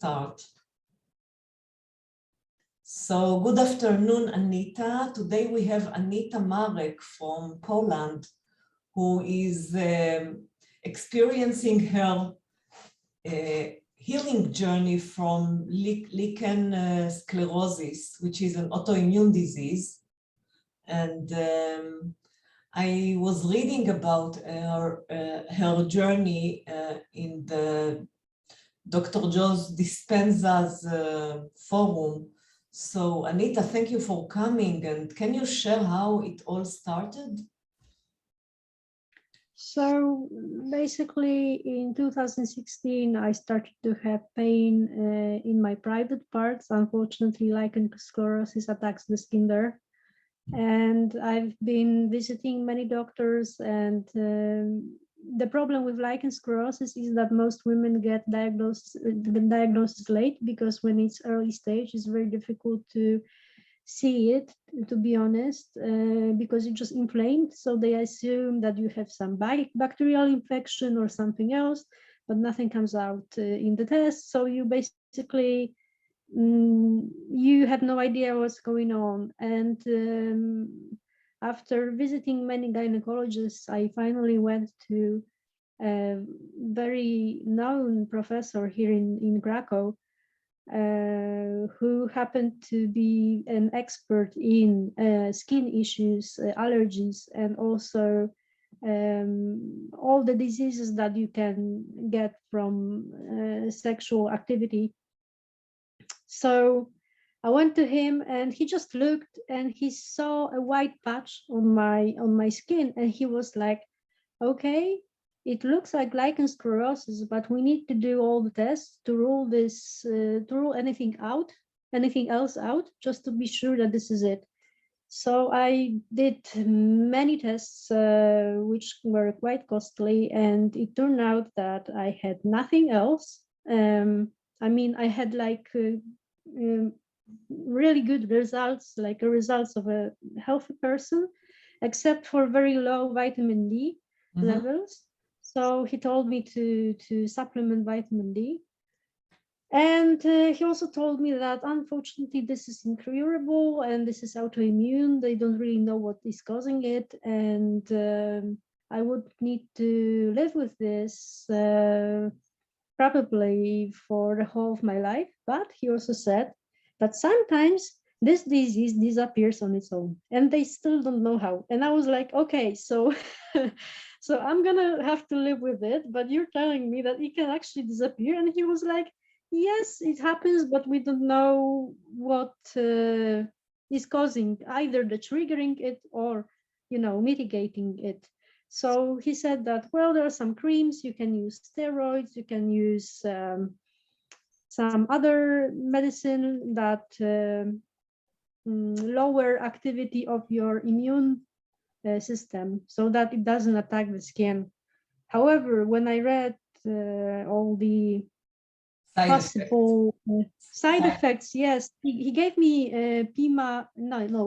start. So good afternoon, Anita. Today we have Anita Marek from Poland, who is experiencing her healing journey from lichen sclerosis, which is an autoimmune disease. And I was reading about her journey in the Dr. Joe Dispenza's forum. So Anita, thank you for coming, and can you share how it all started? So basically in 2016, I started to have pain in my private parts. Unfortunately, lichen sclerosis attacks the skin there. And I've been visiting many doctors, and the problem with lichen sclerosis is that most women get diagnosis late, because when it's early stage, it's very difficult to see it, to be honest, because it's just inflamed. So they assume that you have some bacterial infection or something else, but nothing comes out in the test. So you basically you have no idea what's going on. And after visiting many gynecologists, I finally went to a very known professor here in Krakow, who happened to be an expert in skin issues, allergies, and also all the diseases that you can get from sexual activity. So I went to him, and he just looked, and he saw a white patch on my skin, and he was like, okay, it looks like lichen sclerosis, but we need to do all the tests to rule this, to rule anything else out, just to be sure that this is it. So I did many tests, which were quite costly, and it turned out that I had nothing else. I mean, I had like really good results, like results of a healthy person, except for very low vitamin D levels. So he told me to supplement vitamin D. And he also told me that unfortunately this is incurable and this is autoimmune. They don't really know what is causing it. And I would need to live with this probably for the whole of my life. But he also said that sometimes this disease disappears on its own, and they still don't know how. And I was like, okay, so so I'm gonna have to live with it, but you're telling me that it can actually disappear. And he was like, yes, it happens, but we don't know what is causing either the triggering it or, you know, mitigating it. So he said that, well, there are some creams, you can use steroids, you can use some other medicine that lower activity of your immune system so that it doesn't attack the skin. He gave me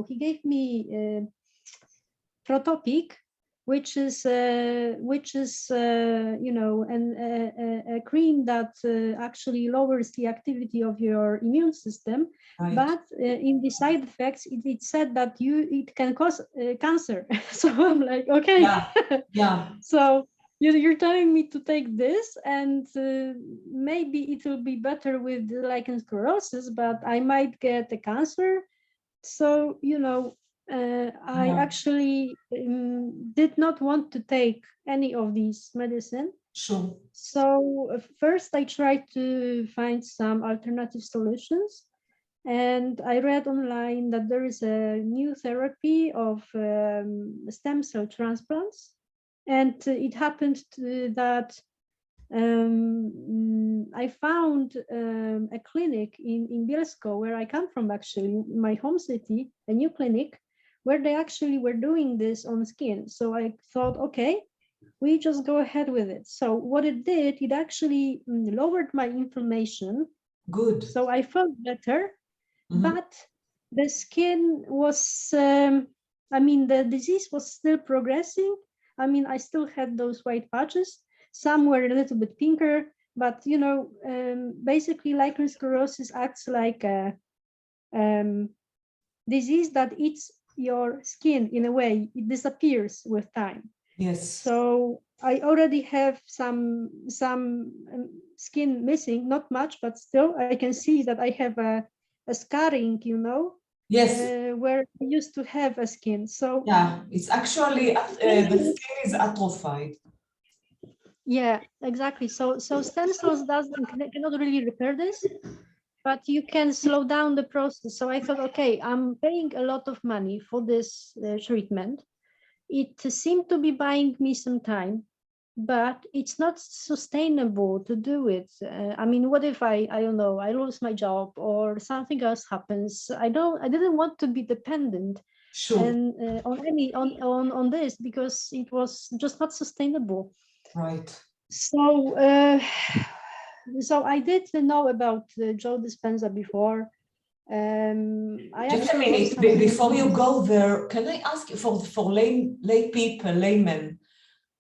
he gave me Protopic, which is you know, a cream that actually lowers the activity of your immune system. Right. But in the side effects, it said that it can cause cancer. So I'm like, okay, yeah. So you're telling me to take this, and maybe it will be better with lichen sclerosis, but I might get a cancer. So, you know, I actually did not want to take any of these medicine. Sure. So first I tried to find some alternative solutions, and I read online that there is a new therapy of stem cell transplants, and it happened that I found a clinic in Bielsko, where I come from, actually, my home city, a new clinic where they actually were doing this on skin. So I thought, okay, we just go ahead with it. So what it did, it actually lowered my inflammation. Good. So I felt better, but the skin was, I mean, the disease was still progressing. I mean, I still had those white patches. Some were a little bit pinker, but you know, basically lichen sclerosis acts like a disease that eats your skin in a way. It disappears with time. Yes. So I already have some skin missing, not much, but still I can see that I have a scarring, you know. Yes. Where I used to have a skin. So yeah, it's actually the skin is atrophied. Yeah, exactly. So stem cells cannot really repair this, but you can slow down the process. So I thought, okay, I'm paying a lot of money for this treatment. It seemed to be buying me some time, but it's not sustainable to do it. I mean, what if I don't know, I lose my job or something else happens? I didn't want to be dependent Sure. and on this, because it was just not sustainable. Right. So so I did know about Joe Dispenza before. I Just a actually minute, before you go there, can I ask you for lay people, laymen,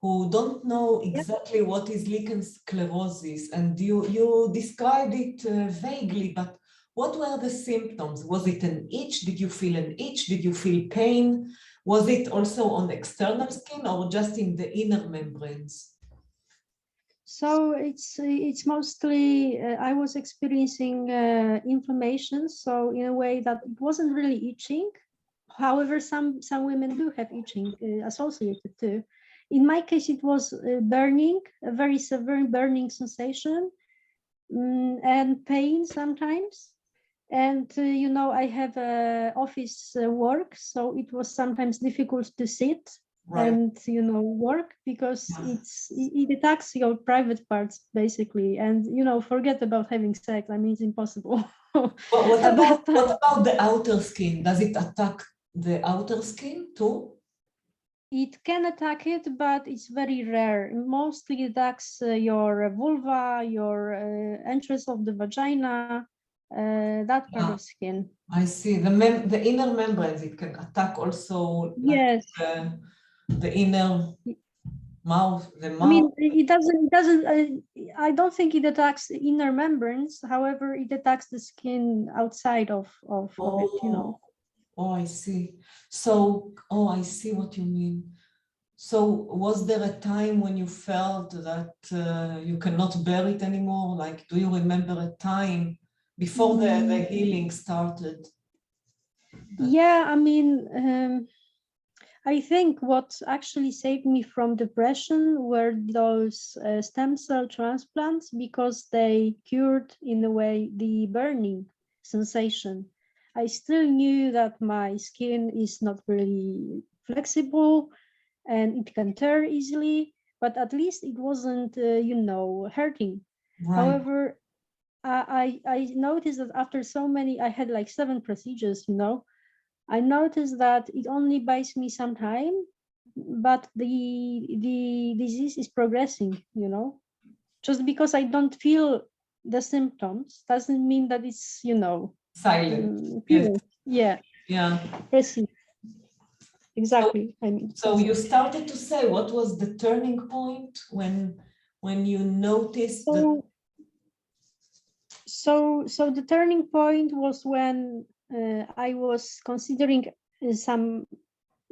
who don't know exactly what is lichen sclerosis, and you described it vaguely, but what were the symptoms? Was it an itch? Did you feel an itch? Did you feel pain? Was it also on external skin or just in the inner membranes? So it's mostly I was experiencing inflammation. So in a way that it wasn't really itching. However, some women do have itching associated too. In my case, it was burning, a very severe burning sensation, and pain sometimes. And you know, I have office work, so it was sometimes difficult to sit and you know work, because it attacks your private parts basically. And you know, forget about having sex. I mean, it's impossible. What about the outer skin? Does it attack the outer skin too? It can attack it, but it's very rare. Mostly it attacks your vulva, your entrance of the vagina, that part of skin. I see. The inner membranes, it can attack also. Yes. The inner mouth, the mouth. I mean, it doesn't, I don't think it attacks the inner membranes. However, it attacks the skin outside of it, you know. Oh, I see. So, oh, I see what you mean. So was there a time when you felt that you cannot bear it anymore? Like, do you remember a time before the healing started? Yeah, I mean, I think what actually saved me from depression were those stem cell transplants, because they cured, in a way, the burning sensation. I still knew that my skin is not really flexible and it can tear easily, but at least it wasn't, you know, hurting. Right. However, I noticed that after so many, I had like 7 procedures, you know, I noticed that it only buys me some time, but the disease is progressing, you know. Just because I don't feel the symptoms doesn't mean that it's, you know, silent. Yes. Yeah. Yeah. Precisely. Exactly. So, I mean. So you started to say, what was the turning point when you noticed that? So the turning point was when I was considering some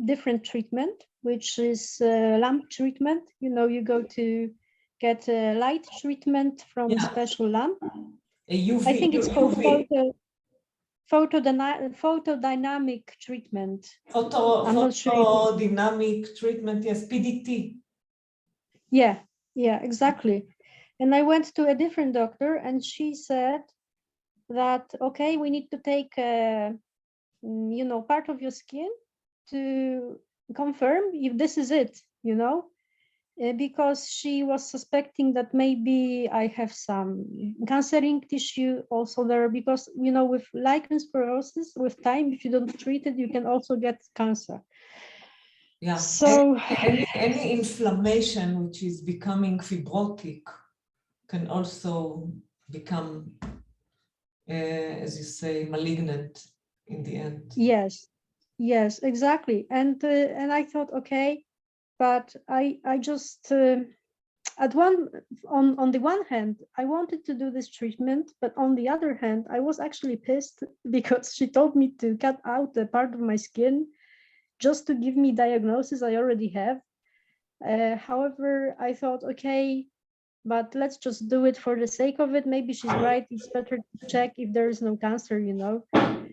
different treatment, which is lamp treatment. You know, you go to get a light treatment from a special lamp. A UV, I think it's called UV. photodynamic treatment. I'm not sure. Photodynamic treatment, yes, PDT. Yeah, exactly. And I went to a different doctor, and she said that, okay, we need to take, you know, part of your skin to confirm if this is it, you know, because she was suspecting that maybe I have some cancering tissue also there, because, you know, with lichen sclerosis, with time, if you don't treat it, you can also get cancer. Yeah. So any inflammation which is becoming fibrotic can also become, as you say, malignant in the end. Yes, exactly. And I thought, okay, but I just on the one hand, I wanted to do this treatment, but on the other hand, I was actually pissed because she told me to cut out a part of my skin just to give me diagnosis I already have. However, I thought, okay, but let's just do it for the sake of it. Maybe she's right. It's better to check if there is no cancer, you know.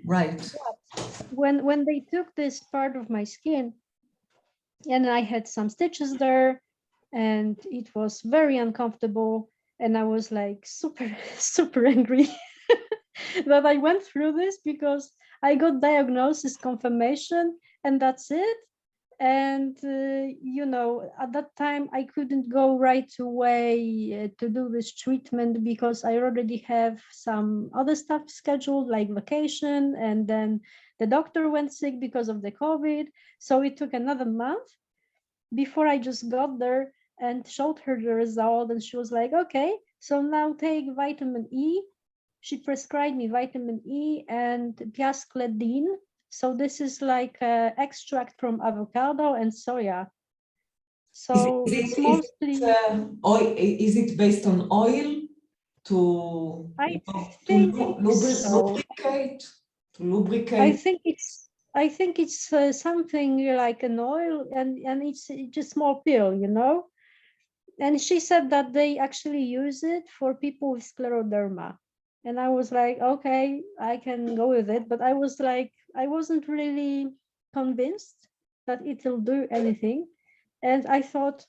Right. When they took this part of my skin, and I had some stitches there, and it was very uncomfortable, and I was like super super angry that I went through this, because I got diagnosis confirmation and that's it. And you know, at that time I couldn't go right away to do this treatment, because I already have some other stuff scheduled, like vacation, and then the doctor went sick because of the COVID, so it took another month before I just got there and showed her the result, and she was like, okay, so now take vitamin E. She prescribed me vitamin E and piascledine. So this is like extract from avocado and soya. So it's mostly... oil, is it based on oil to, I think so. lubricate? To lubricate? I think it's something like an oil, and it's just a small pill, you know. And she said that they actually use it for people with scleroderma. And I was like, okay, I can go with it. But I was like, I wasn't really convinced that it'll do anything. And I thought,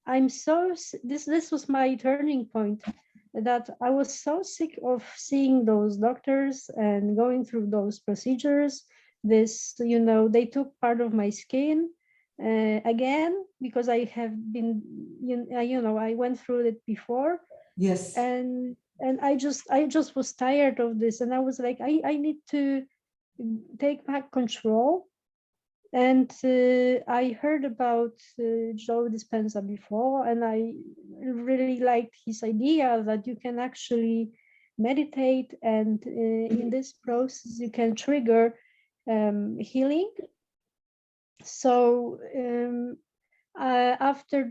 this was my turning point, that I was so sick of seeing those doctors and going through those procedures. This, you know, they took part of my skin again, because I have been, you know, I went through it before. Yes. And I just was tired of this, and I was like, I need to take back control. And I heard about Joe Dispenza before, and I really liked his idea that you can actually meditate, and in this process you can trigger healing. So after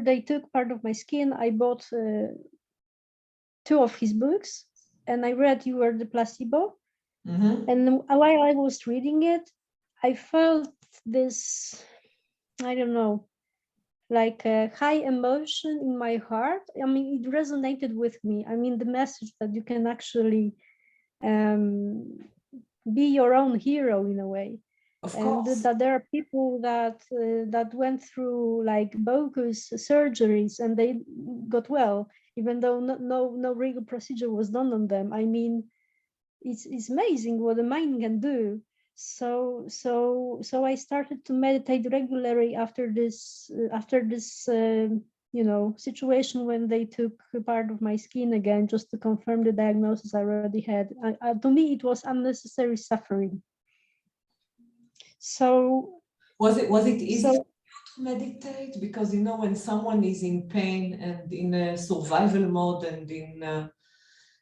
they took part of my skin, I bought 2 of his books, and I read You Were the Placebo. And while I was reading it, I felt this, I don't know, like a high emotion in my heart. I mean, it resonated with me. I mean, the message that you can actually be your own hero in a way. And that there are people that went through like bogus surgeries and they got well, even though no real procedure was done on them. I mean, it's amazing what the mind can do. So I started to meditate regularly after this you know, situation when they took part of my skin again, just to confirm the diagnosis I already had. To me, it was unnecessary suffering. So was it easy for you to meditate? Because you know, when someone is in pain and in a survival mode and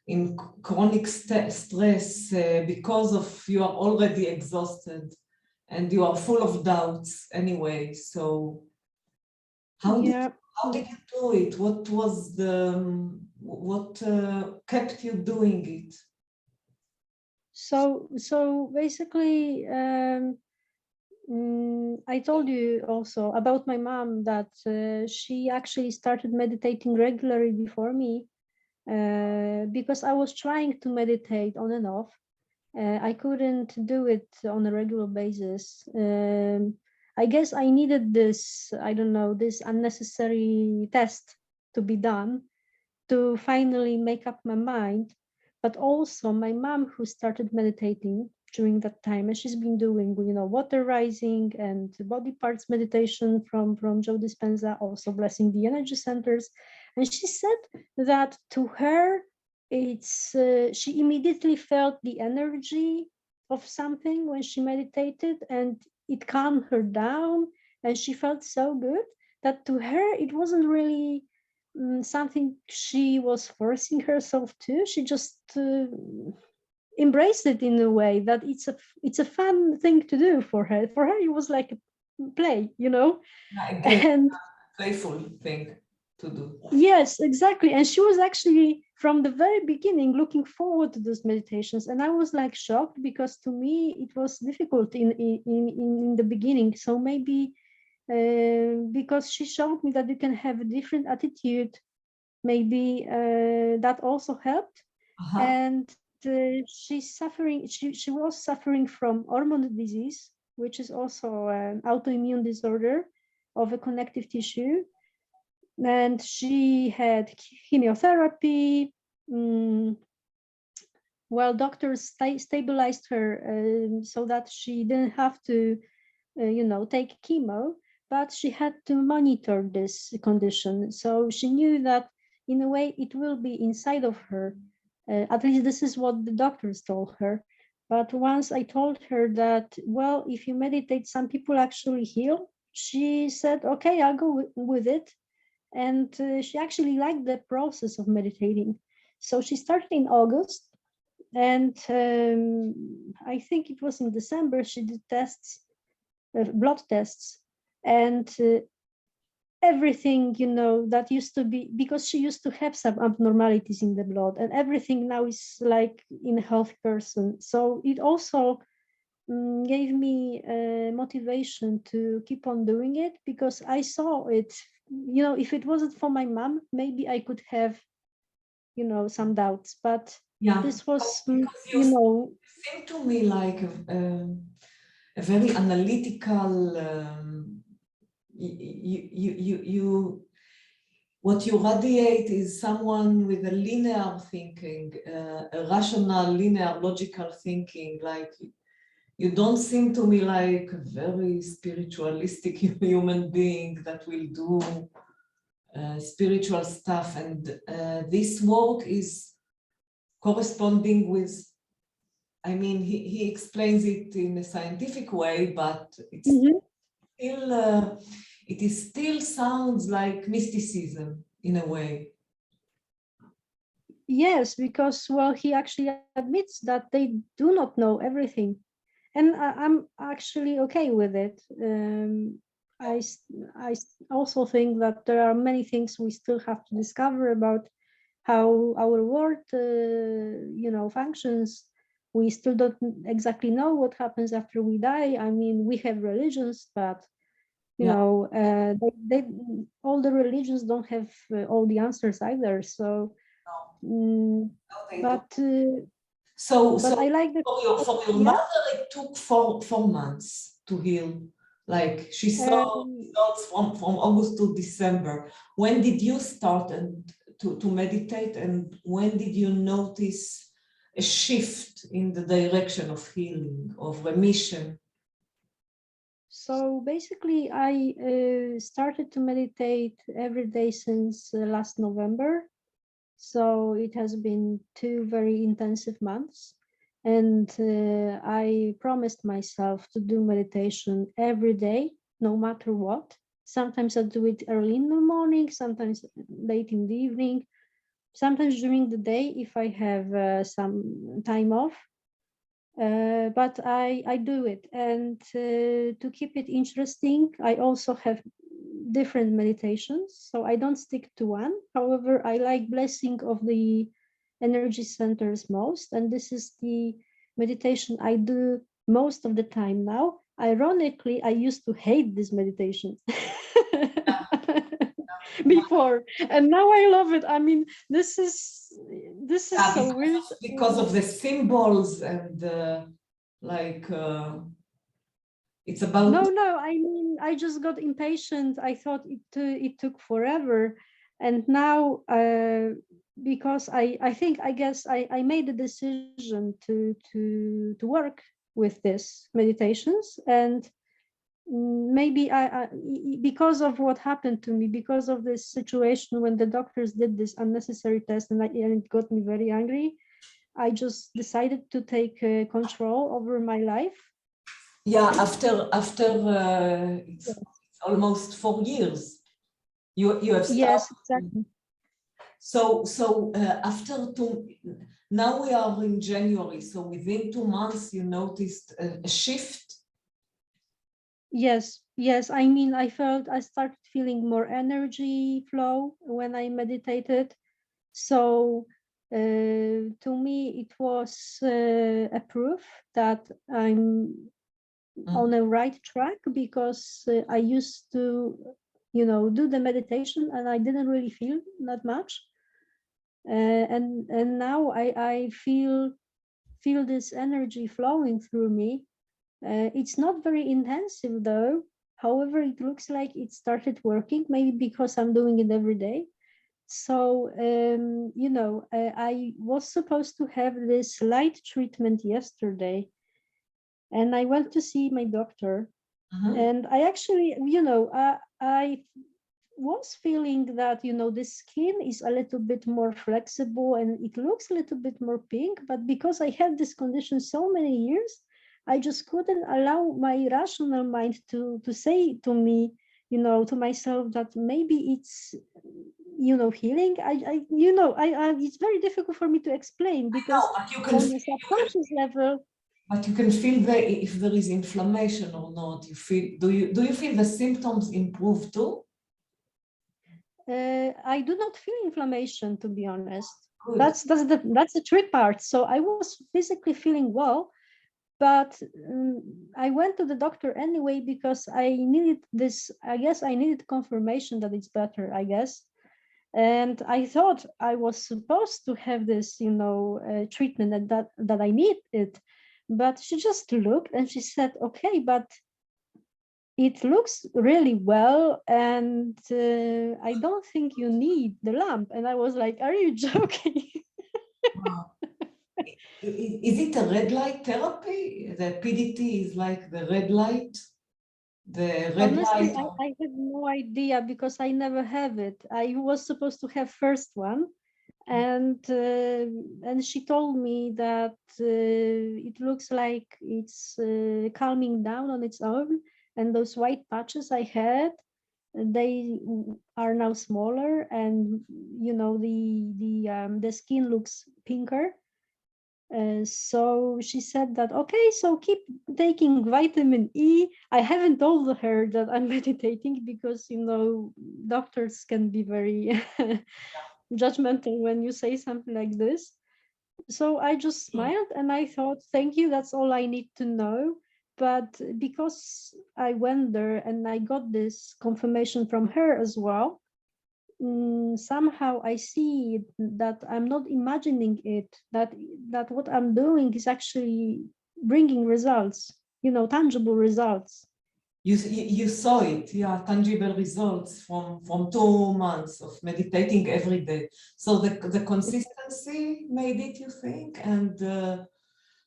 in chronic stress, because of you are already exhausted and you are full of doubts anyway. So how did you do it? What was what kept you doing it? So basically, I told you also about my mom that she actually started meditating regularly before me, because I was trying to meditate on and off. I couldn't do it on a regular basis. I guess I needed this, I don't know, this unnecessary test to be done to finally make up my mind. But also my mom, who started meditating during that time, and she's been doing, you know, water rising and body parts meditation from Joe Dispenza, also blessing the energy centers. And she said that to her, it's she immediately felt the energy of something when she meditated, and it calmed her down, and she felt so good that to her it wasn't really something she was forcing herself to. She just embraced it in a way that it's a fun thing to do for her. For her, it was like a play, you know. And playful thing. to do. Yes, exactly. And she was actually from the very beginning looking forward to those meditations. And I was like shocked because to me it was difficult in the beginning. So maybe because she showed me that you can have a different attitude, maybe that also helped. And she's suffering, she was suffering from hormone disease, which is also an autoimmune disorder of a connective tissue. And she had chemotherapy. Well, doctors stabilized her so that she didn't have to, take chemo, but she had to monitor this condition. So she knew that in a way it will be inside of her. At least this is what the doctors told her. But once I told her that, well, if you meditate, some people actually heal, she said, okay, I'll go with it. And she actually liked the process of meditating. So she started in August, and I think it was in December she did tests, blood tests, and everything, that used to be, because she used to have some abnormalities in the blood, and everything now is like in a healthy person. So it also gave me motivation to keep on doing it, because I saw it, if it wasn't for my mom, maybe I could have, some doubts, but this was, You seem to me like a very analytical, what you radiate is someone with a linear thinking, a rational, linear, logical thinking. Like, you don't seem to me like a very spiritualistic human being that will do spiritual stuff. And this work is corresponding with, I mean, he explains it in a scientific way, but it's still, it still sounds like mysticism in a way. Yes, because, well, he actually admits that they do not know everything. And I'm actually okay with it. I also think that there are many things we still have to discover about how our world, functions. We still don't exactly know what happens after we die. I mean, we have religions, but they all the religions don't have all the answers either. So, but I like the for your mother, it took four months to heal. Like, she starts from August to December. When did you start to meditate, and when did you notice a shift in the direction of healing, of remission? So basically, I started to meditate every day since last November. So it has been 2 very intensive months. And I promised myself to do meditation every day, no matter what. Sometimes I do it early in the morning, sometimes late in the evening, sometimes during the day if I have some time off. But I do it. And to keep it interesting, I also have different meditations. So I don't stick to one. However, I like blessing of the energy centers most. And this is the meditation I do most of the time now. Ironically, I used to hate this meditation before, and now I love it. I mean, this is so weird. Because of the symbols and it's about... No, I mean, I just got impatient. I thought it took forever. And now, because I guess I made the decision to work with this meditations, and maybe I because of what happened to me, because of this situation when the doctors did this unnecessary test, and it got me very angry, I just decided to take control over my life. Yeah, after it's almost 4 years, you have started. Yes, exactly. So after now we are in January, so within 2 months you noticed a shift? Yes, Yes, I mean, I started feeling more energy flow when I meditated. So to me, it was a proof that I'm on a right track, because I used to, do the meditation and I didn't really feel that much. And now I feel this energy flowing through me. It's not very intensive though. However, it looks like it started working, maybe because I'm doing it every day. So, I was supposed to have this light treatment yesterday, and I went to see my doctor. And I actually, I was feeling that, the skin is a little bit more flexible and it looks a little bit more pink. But because I had this condition so many years, I just couldn't allow my rational mind to say to me, to myself, that maybe it's, healing. It's very difficult for me to explain, because But you can on feel, the subconscious level, but you can feel if there is inflammation or not. You feel, do you feel the symptoms improve too? I do not feel inflammation, to be honest. Good. That's the trick part. So I was physically feeling well, but I went to the doctor anyway because I needed this. I guess I needed confirmation that it's better, I guess. And I thought I was supposed to have this, treatment, and that I need it. But she just looked and she said, "Okay, but it looks really well, and I don't think you need the lamp." And I was like, "Are you joking?" Wow. Is it a red light therapy? The PDT is like the red light? The red Honestly, light? I have no idea, because I never have it. I was supposed to have first one, and she told me that it looks like it's calming down on its own, and those white patches I had, they are now smaller, and the skin looks pinker. So she said that, okay, so keep taking vitamin E. I haven't told her that I'm meditating, because doctors can be very judgmental when you say something like this. So I just smiled and I thought, thank you, that's all I need to know. But because I went there and I got this confirmation from her as well, somehow I see that I'm not imagining it, that what I'm doing is actually bringing results, tangible results. You saw it, yeah, tangible results from 2 months of meditating every day. So the consistency made it, you think, and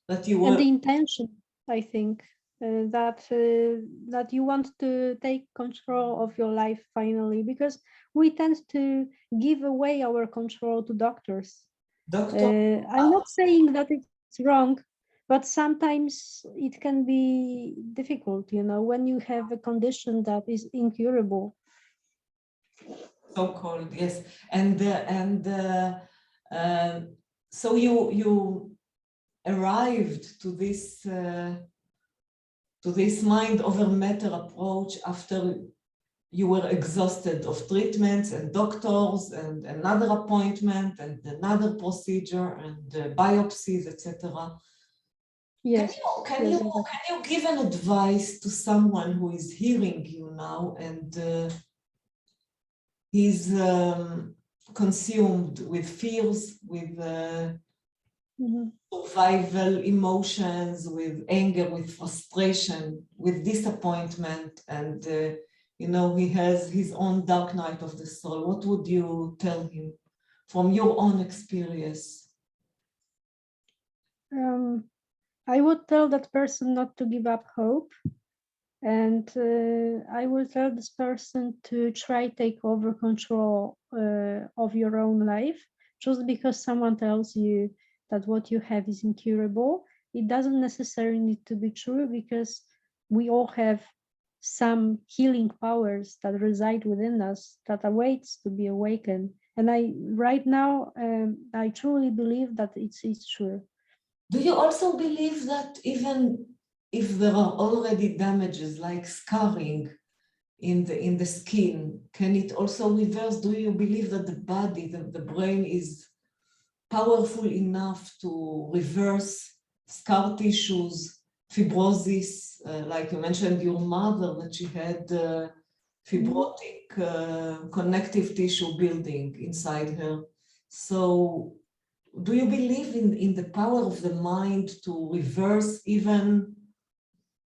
that you And were the intention, I think, that you want to take control of your life finally, because we tend to give away our control to doctors. doctor. I'm not saying that it's wrong, but sometimes it can be difficult, when you have a condition that is incurable. So-called, yes, and so you arrived to this mind over matter approach after you were exhausted of treatments and doctors and another appointment and another procedure and biopsies, etc. Yes, yes, exactly. Can you give an advice to someone who is hearing you now and he's consumed with fears, with survival emotions, with anger, with frustration, with disappointment, and he has his own dark night of the soul? What would you tell him from your own experience? I would tell that person not to give up hope, and I will tell this person to try take over control of your own life. Just because someone tells you that what you have is incurable, it doesn't necessarily need to be true, because we all have some healing powers that reside within us that awaits to be awakened. And right now, I truly believe that it's true. Do you also believe that even if there are already damages like scarring, in the skin, can it also reverse? Do you believe that the body, the brain is powerful enough to reverse scar tissues, fibrosis, like you mentioned your mother, that she had fibrotic connective tissue building inside her. So do you believe in the power of the mind to reverse even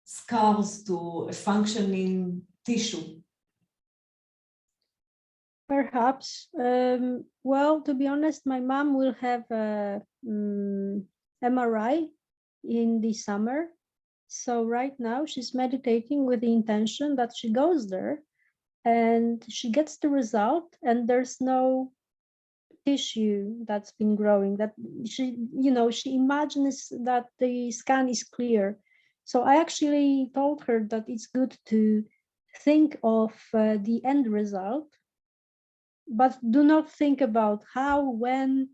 scars to a functioning tissue? Perhaps. Well, to be honest, my mom will have a MRI in the summer. So right now she's meditating with the intention that she goes there and she gets the result and there's no tissue that's been growing, that she imagines that the scan is clear. So I actually told her that it's good to think of the end result, but do not think about how, when,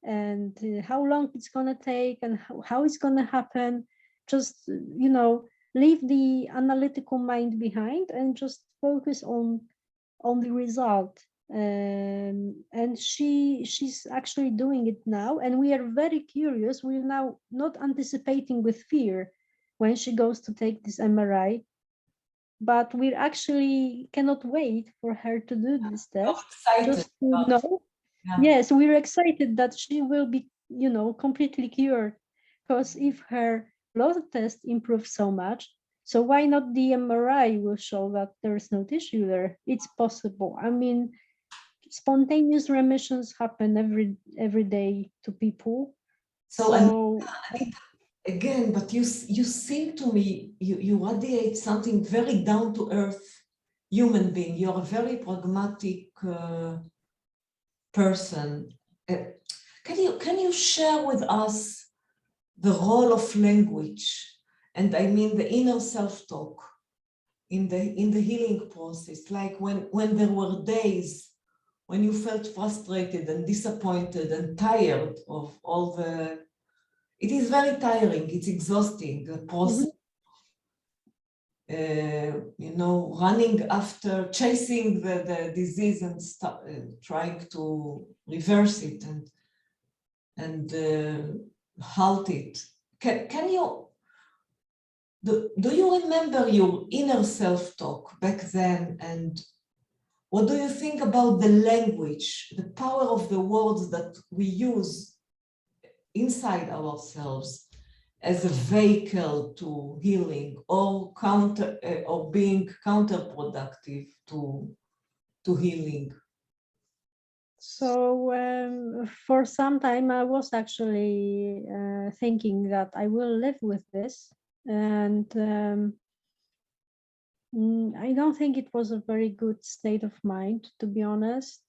and how long it's going to take and how it's going to happen. Just leave the analytical mind behind and just focus on the result. And she's actually doing it now, and we are very curious. We're now not anticipating with fear when she goes to take this MRI, but we actually cannot wait for her to do this test, just to know. Yeah. Yes, we're excited that she will be, completely cured, because if her blood test improves so much, so why not the MRI will show that there's no tissue there? It's possible. I mean, spontaneous remissions happen every day to people. So again, but you seem to me, you radiate something very down to earth human being. You're a very pragmatic person. Can you share with us the role of language, and I mean the inner self-talk in the healing process? Like when there were days when you felt frustrated and disappointed and tired of all the, it is very tiring, it's exhausting, the process. Running after, chasing the disease and trying to reverse it and halt it. Can you, do you remember your inner self-talk back then, and what do you think about the language, the power of the words that we use inside ourselves as a vehicle to healing, or being counterproductive to healing? So for some time I was actually thinking that I will live with this, and I don't think it was a very good state of mind, to be honest.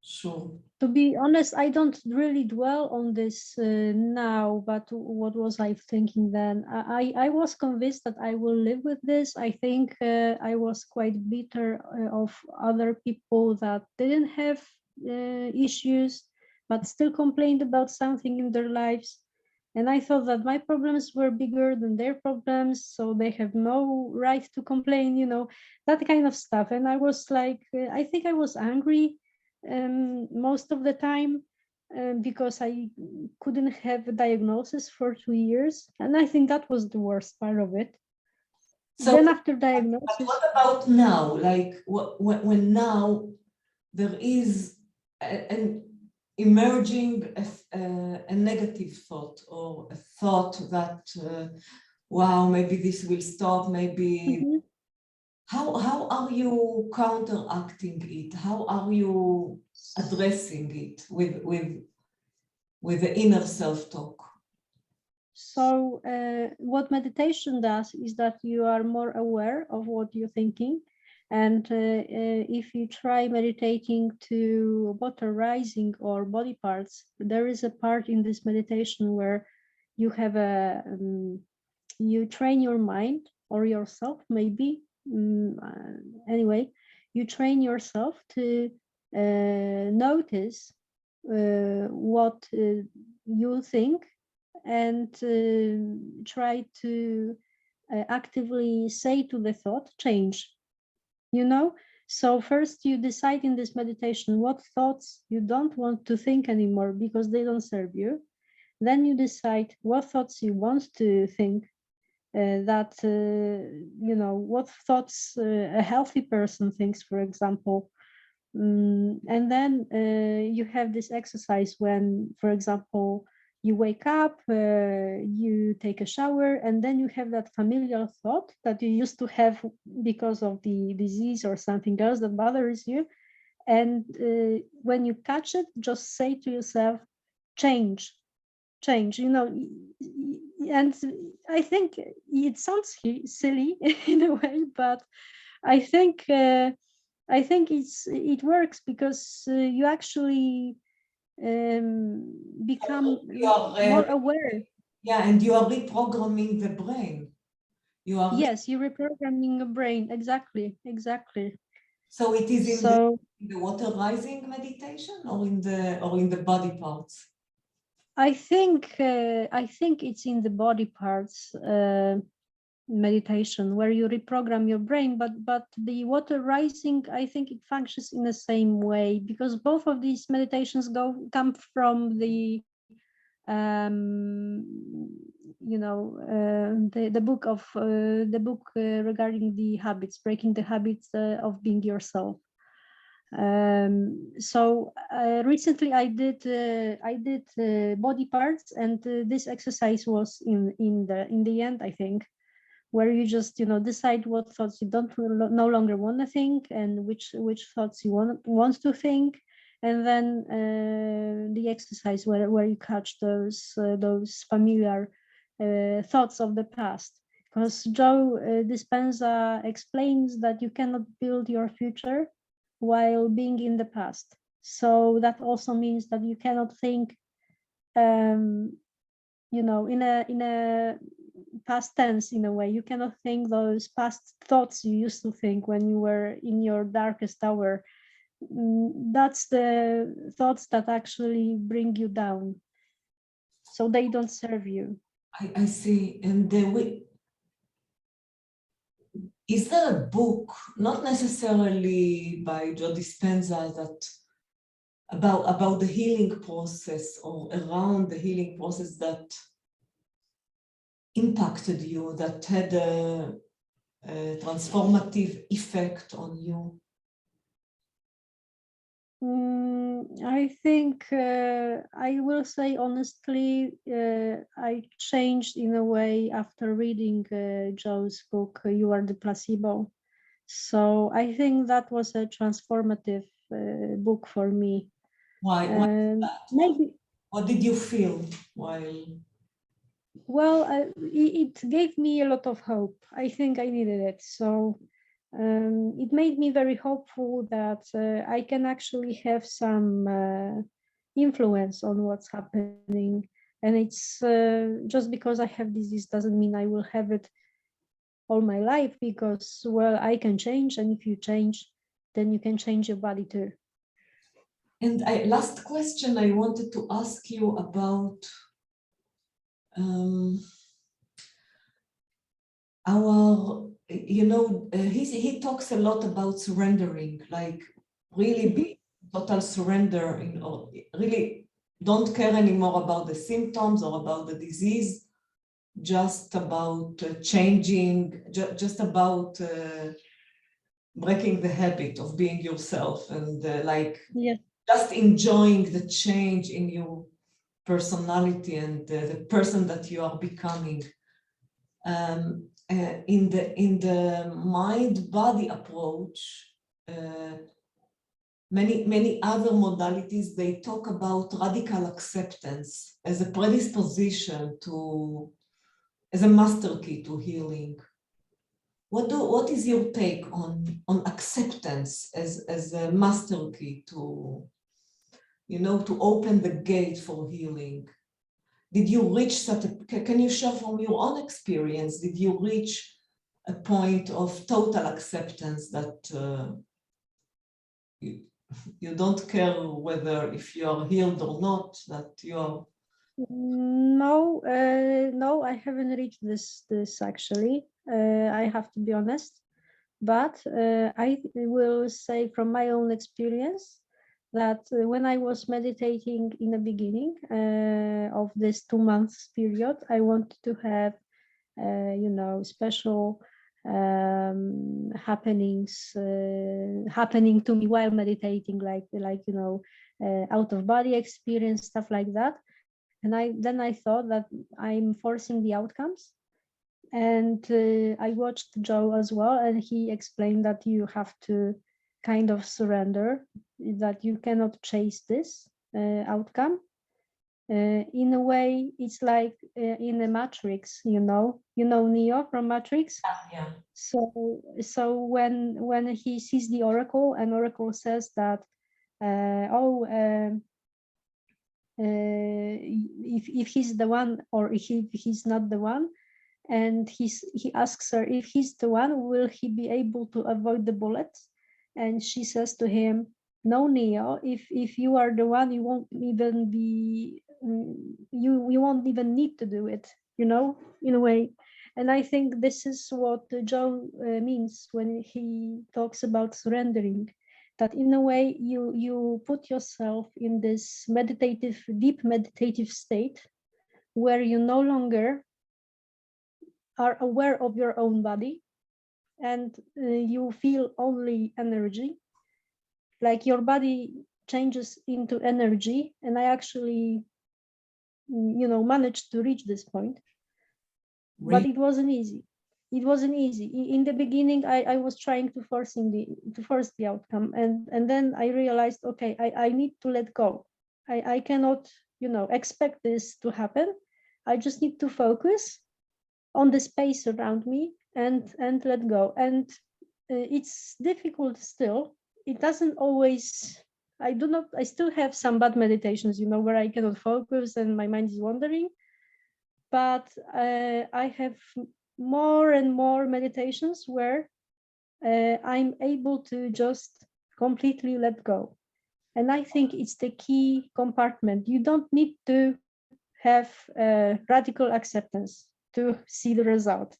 Sure. To be honest, I don't really dwell on this now, but what was I thinking then? I was convinced that I will live with this. I think I was quite bitter of other people that didn't have issues, but still complained about something in their lives. And I thought that my problems were bigger than their problems, so they have no right to complain, that kind of stuff. And I was like, I think I was angry most of the time because I couldn't have a diagnosis for 2 years. And I think that was the worst part of it. So then after diagnosis. But what about now? Like when now there is an emerging a negative thought, or a thought that, wow, maybe this will stop, maybe. How are you counteracting it? How are you addressing it with the inner self-talk? So what meditation does is that you are more aware of what you're thinking. And if you try meditating to water rising or body parts, there is a part in this meditation where you have you train your mind, or yourself maybe. Anyway, you train yourself to notice what you think, and try to actively say to the thought, change, you know? So first you decide in this meditation what thoughts you don't want to think anymore because they don't serve you. Then you decide what thoughts you want to think, what thoughts a healthy person thinks, for example. And then you have this exercise when, for example, you wake up, you take a shower, and then you have that familiar thought that you used to have because of the disease or something else that bothers you. And when you catch it, just say to yourself, change, and I think it sounds silly in a way, but I think it works because you actually become more aware. Yeah, and you are reprogramming the brain. Yes, you're reprogramming the brain. Exactly. So it is in So the water rising meditation or in the body parts? I think it's in the body parts meditation where you reprogram your brain, but the water rising, I think it functions in the same way because both of these meditations come from the the book regarding the habits, breaking the habits of being yourself. So recently I did body parts, and this exercise was in the end, I think, where you just decide what thoughts you don't no longer want to think and which thoughts you want to think, and then the exercise where you catch those familiar thoughts of the past, because Joe Dispenza explains that you cannot build your future while being in the past. So that also means that you cannot think in a past tense. In a way, you cannot think those past thoughts you used to think when you were in your darkest hour. That's the thoughts that actually bring you down, so they don't serve you. I see. And is there a book, not necessarily by Joe Dispenza, that about the healing process or around the healing process that impacted you, that had a transformative effect on you? I think I will say honestly, I changed in a way after reading Joe's book, You Are the Placebo. So I think that was a transformative book for me. Why? Maybe. What did you feel while? Well, it gave me a lot of hope. I think I needed it. So it made me very hopeful that I can actually have some influence on what's happening. And it's just because I have disease doesn't mean I will have it all my life, because, well, I can change. And if you change, then you can change your body too. And last question I wanted to ask you about he talks a lot about surrendering, like really be total surrender or really don't care anymore about the symptoms or about the disease, just about changing, just about breaking the habit of being yourself and just enjoying the change in your personality and the person that you are becoming. In the mind-body approach, many other modalities, they talk about radical acceptance as a predisposition to, as a master key to healing. What is your take on acceptance as a master key to, to open the gate for healing? Did you reach such a, can you share from your own experience, did you reach a point of total acceptance that you don't care whether if you are healed or not, that you are No, no, I haven't reached this actually. I have to be honest, but I will say from my own experience that when I was meditating in the beginning of this 2 months period, I wanted to have special happenings happening to me while meditating, like out of body experience, stuff like that. And then I thought that I'm forcing the outcomes. And I watched Joe as well, and he explained that you have to kind of surrender, that you cannot chase this outcome. In a way, it's like in the Matrix, Neo from Matrix. Yeah. So when he sees the Oracle, and Oracle says that, if he's the one, or if he's not the one, and he asks her if he's the one, will he be able to avoid the bullets? And she says to him, no, Neo, if you are the one, you won't even be you won't even need to do it, in a way. And I think this is what Joe means when he talks about surrendering, that in a way you put yourself in this deep meditative state where you no longer are aware of your own body, and you feel only energy, like your body changes into energy. And I actually managed to reach this point. But it wasn't easy. In the beginning, I was trying to force the outcome, and then I realized, okay, I need to let go. I cannot expect this to happen. I just need to focus on the space around me and let go. And it's difficult still. It doesn't always. I still have some bad meditations, where I cannot focus and my mind is wandering. But I have more and more meditations where I'm able to just completely let go. And I think it's the key compartment. You don't need to have radical acceptance to see the result.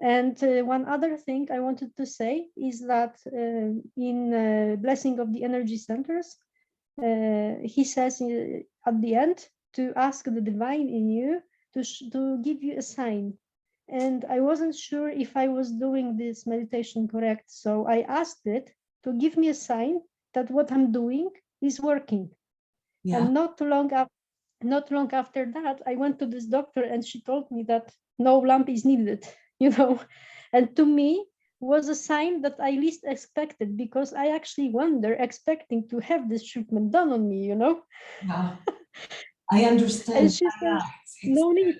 And one other thing I wanted to say is that in Blessing of the Energy Centers, he says at the end to ask the divine in you to give you a sign. And I wasn't sure if I was doing this meditation correct. So I asked it to give me a sign that what I'm doing is working. Yeah. And not long after that, I went to this doctor, and she told me that no lamp is needed, And to me, was a sign that I least expected, because I actually wonder, expecting to have this treatment done on me, Yeah. I understand. And she says, no need.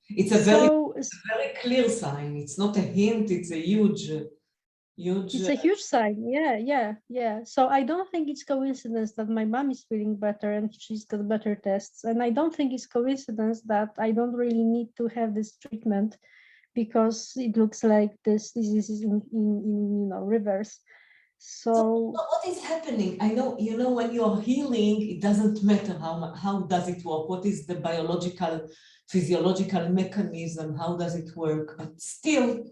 It's a very clear sign. It's not a hint. It's a huge. It's a huge sign. Yeah. So I don't think it's coincidence that my mom is feeling better and she's got better tests. And I don't think it's coincidence that I don't really need to have this treatment, because it looks like this disease is in reverse. So what is happening? I know, when you're healing, it doesn't matter how does it work, what is the biological, physiological mechanism, how does it work, but still,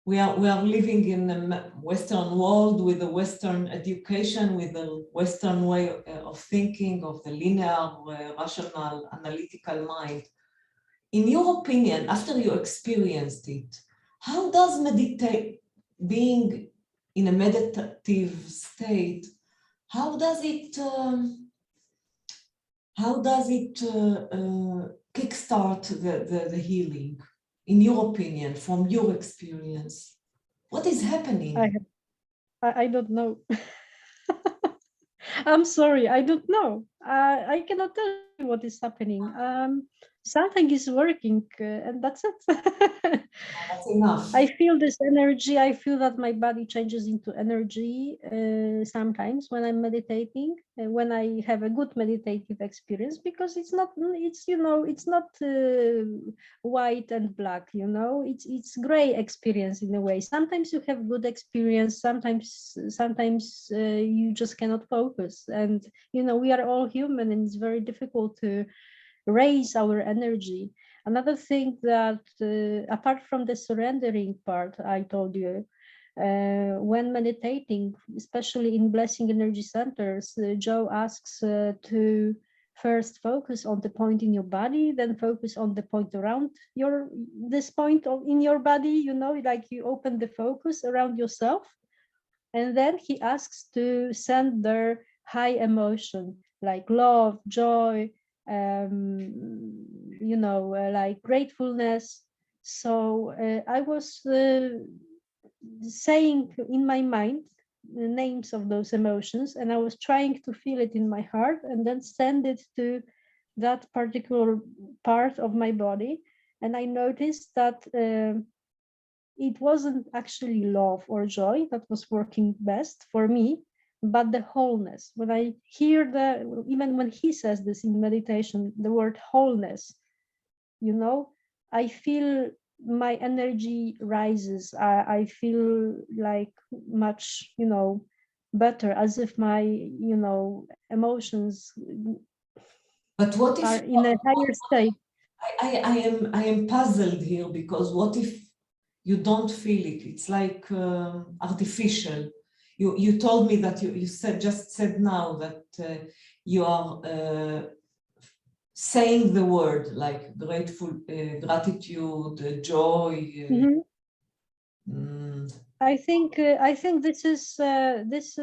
we are living in a Western world with a Western education, with a Western way of thinking, of the linear, rational, analytical mind. In your opinion, after you experienced it, how does being in a meditative state, how does it kickstart the healing? In your opinion, from your experience, what is happening? I don't know. I'm sorry, I don't know. I cannot tell you what is happening. Something is working, and that's it. That's enough. I feel this energy. I feel that my body changes into energy sometimes when I'm meditating, when I have a good meditative experience, because it's not white and black, it's gray experience in a way. Sometimes you have good experience, sometimes you just cannot focus. And we are all human, and it's very difficult able to raise our energy. Another thing that, apart from the surrendering part I told you, when meditating, especially in blessing energy centers, Joe asks to first focus on the point in your body, then focus on the point around this point in your body, you know, like you open the focus around yourself. And then he asks to send their high emotion, like love, joy, you know, like gratefulness. So I was saying in my mind the names of those emotions, and I was trying to feel it in my heart and then send it to that particular part of my body. And I noticed that it wasn't actually love or joy that was working best for me, but the wholeness. When I hear even when he says this in meditation, the word wholeness, you know, I feel my energy rises. I feel like much, you know, better, as if my, you know, emotions But what if are in a higher state. I am puzzled here, because what if you don't feel it? It's like artificial. You told me that you just said now that you are saying the word like grateful, gratitude, joy. I think this is this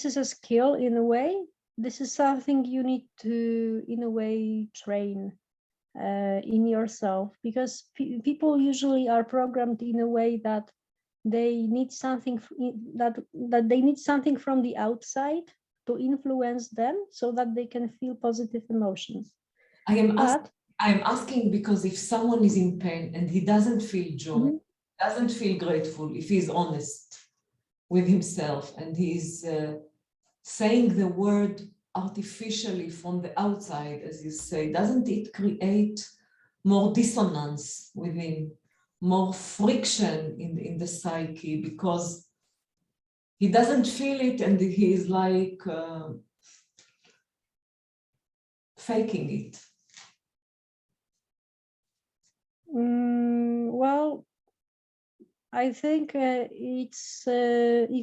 is a skill in a way. This is something you need to, in a way, train in yourself, because people usually are programmed in a way that they need something that they need something from the outside to influence them so that they can feel positive emotions. I am asking because if someone is in pain and he doesn't feel joy, doesn't feel grateful, if he's honest with himself and he's saying the word artificially from the outside, as you say, doesn't it create more dissonance within, more friction in the psyche, because he doesn't feel it and he's like faking it? Well, I think it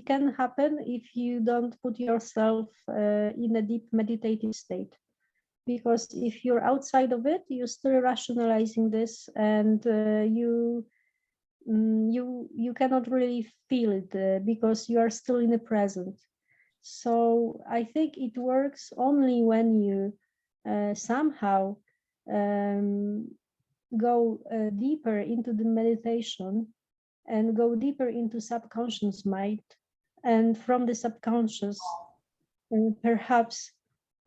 can happen if you don't put yourself in a deep meditative state, because if you're outside of it, you're still rationalizing this, and you cannot really feel it because you are still in the present. So I think it works only when you somehow go deeper into the meditation and go deeper into subconscious mind, and from the subconscious, perhaps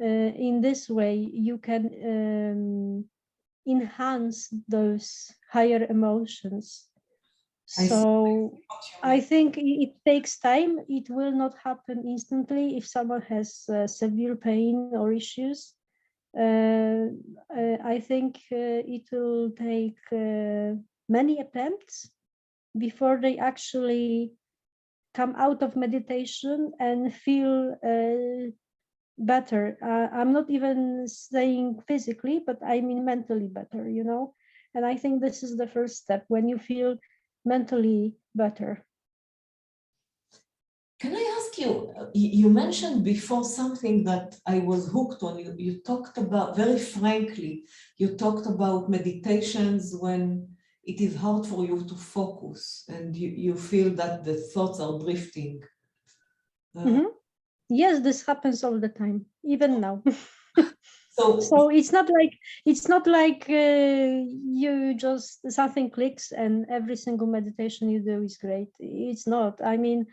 in this way you can enhance those higher emotions. So I think it takes time. It will not happen instantly. If someone has severe pain or issues, I think it will take many attempts before they actually come out of meditation and feel better. I'm not even saying physically, but I mean mentally better, you know? And I think this is the first step, when you feel mentally better. Can I ask you, you mentioned before something that I was hooked on. You talked about, very frankly, you talked about meditations when it is hard for you to focus and you feel that the thoughts are drifting. Yes, this happens all the time, even now. So it's not like you just, something clicks and every single meditation you do is great. It's not. I mean,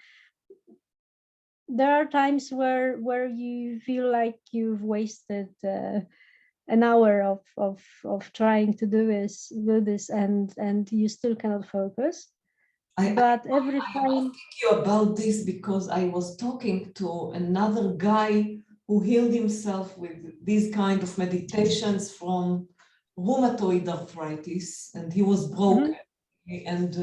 there are times where you feel like you've wasted an hour of trying to do this and you still cannot focus. But every time. I'm asking you about this because I was talking to another guy who healed himself with these kind of meditations from rheumatoid arthritis, and he was broken. And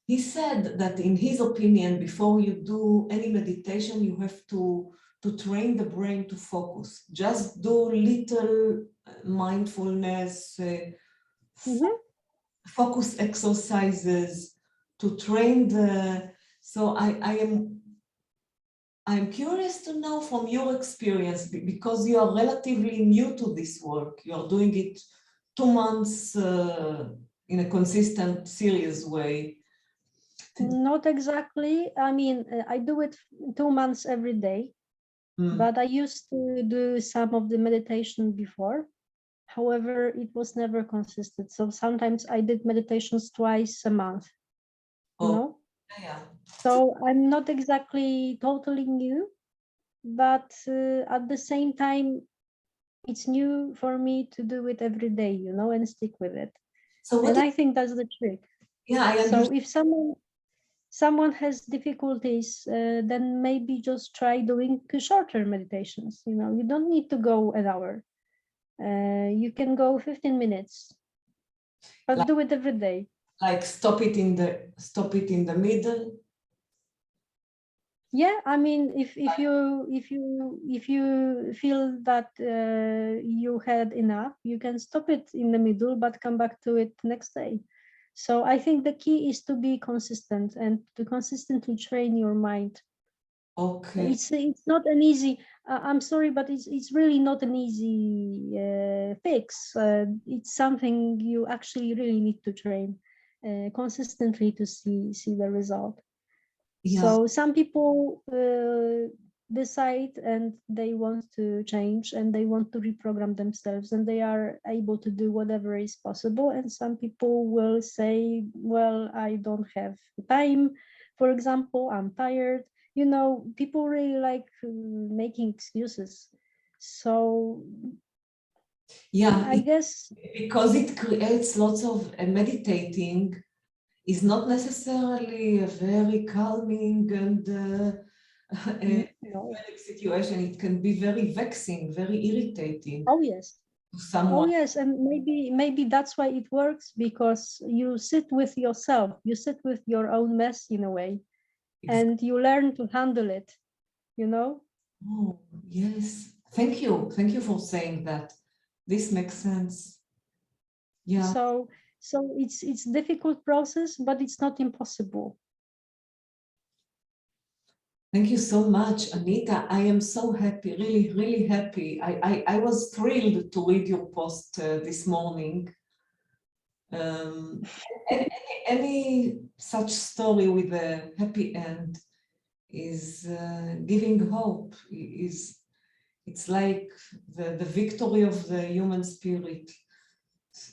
he said that in his opinion, before you do any meditation, you have to to train the brain to focus. Just do little mindfulness, focus exercises to train the, so I'm curious to know from your experience, because you are relatively new to this work. You are doing it 2 months in a consistent, serious way. Not exactly. I mean, I do it 2 months every day, but I used to do some of the meditation before. However, it was never consistent. So sometimes I did meditations twice a month, you know? Yeah. So I'm not exactly totally new, but at the same time, it's new for me to do it every day, you know, and stick with it. So and I think that's the trick. Yeah, I understand. So if someone has difficulties, then maybe just try doing shorter meditations. You know, you don't need to go an hour. You can go 15 minutes, but do it every day. Like stop it in the middle. Yeah, I mean, if you feel that you had enough, you can stop it in the middle, but come back to it next day. So I think the key is to be consistent and to consistently train your mind. Okay. It's not an easy. I'm sorry, but it's really not an easy fix. It's something you actually really need to train consistently to see the result. Yeah. So some people decide and they want to change and they want to reprogram themselves and they are able to do whatever is possible. And some people will say, well, I don't have time. For example, I'm tired. You know, people really like making excuses. So yeah, I guess because it creates lots of meditating is not necessarily a very calming and no. situation. It can be very vexing, very irritating Oh yes. to Oh someone. yes, and maybe that's why it works, because you sit with yourself, you sit with your own mess in a way, and you learn to handle it, you know? Oh, yes. Thank you. Thank you for saying that. This makes sense. Yeah. So it's difficult process, but it's not impossible. Thank you so much, Anita. I am so happy, really, really happy. I was thrilled to read your post this morning. Any such story with a happy end is giving hope. It's like the victory of the human spirit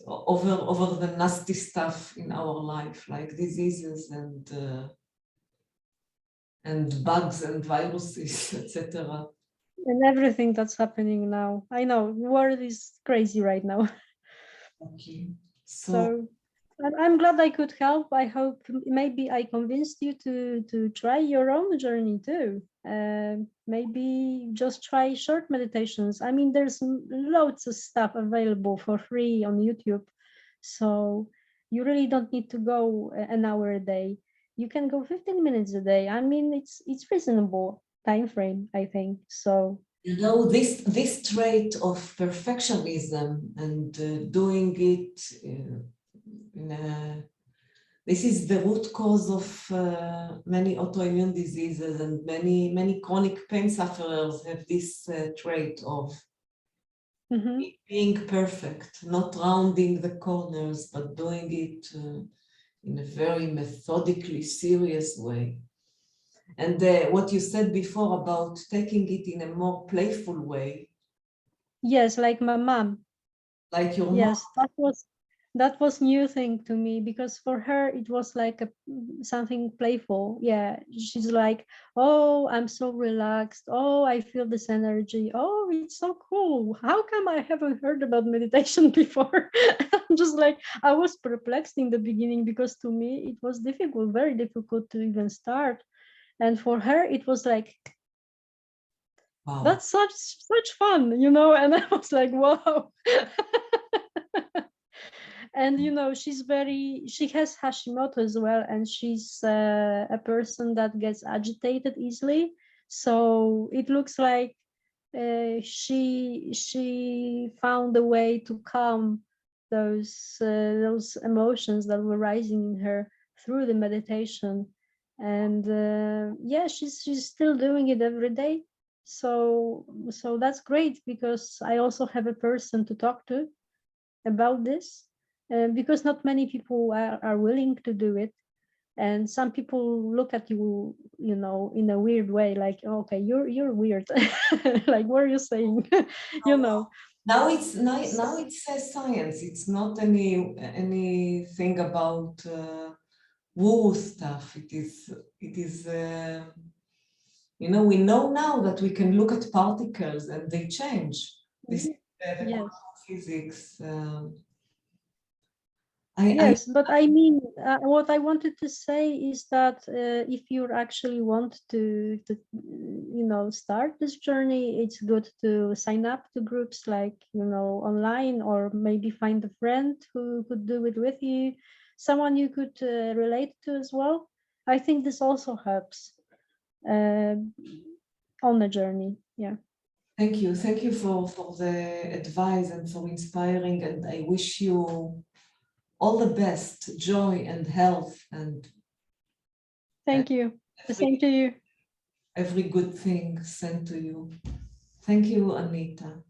over the nasty stuff in our life, like diseases and bugs and viruses, etc. And everything that's happening now. I know, the world is crazy right now. Okay. So I'm glad I could help. I hope maybe I convinced you to try your own journey too. Maybe just try short meditations. I mean, there's loads of stuff available for free on YouTube. So you really don't need to go an hour a day. You can go 15 minutes a day. I mean, it's reasonable time frame, I think. So you know, this trait of perfectionism and doing it this is the root cause of many autoimmune diseases, and many chronic pain sufferers have this trait of being perfect, not rounding the corners, but doing it in a very methodically serious way. And what you said before about taking it in a more playful way. yes, like my mom. Like your mom. Yes, that was new thing to me, because for her it was like something playful. Yeah, she's like, oh, I'm so relaxed. Oh, I feel this energy. Oh, it's so cool. How come I haven't heard about meditation before? I'm just like, I was perplexed in the beginning, because to me it was difficult, very difficult to even start. And for her it was like, Wow. That's such fun, you know. And I was like, wow. And you know, she has Hashimoto as well, and she's a person that gets agitated easily. So it looks like she found a way to calm those emotions that were rising in her through the meditation. And yeah, she's still doing it every day. So that's great, because I also have a person to talk to about this, because not many people are willing to do it. And some people look at you, you know, in a weird way, like, okay, you're weird. Like, what are you saying? You know. Now it's science. It's not anything about woo stuff. It is you know, we know now that we can look at particles and they change. This is the Yes. physics. Yes, but I mean, what I wanted to say is that if you actually want to you know, start this journey, it's good to sign up to groups like, you know, online, or maybe find a friend who could do it with you, someone you could relate to as well. I think this also helps on the journey. Yeah. Thank you. Thank you for the advice and for inspiring. And I wish you all the best, joy and health, and Thank you. The same to you. every good thing sent to you. Thank you, Anita.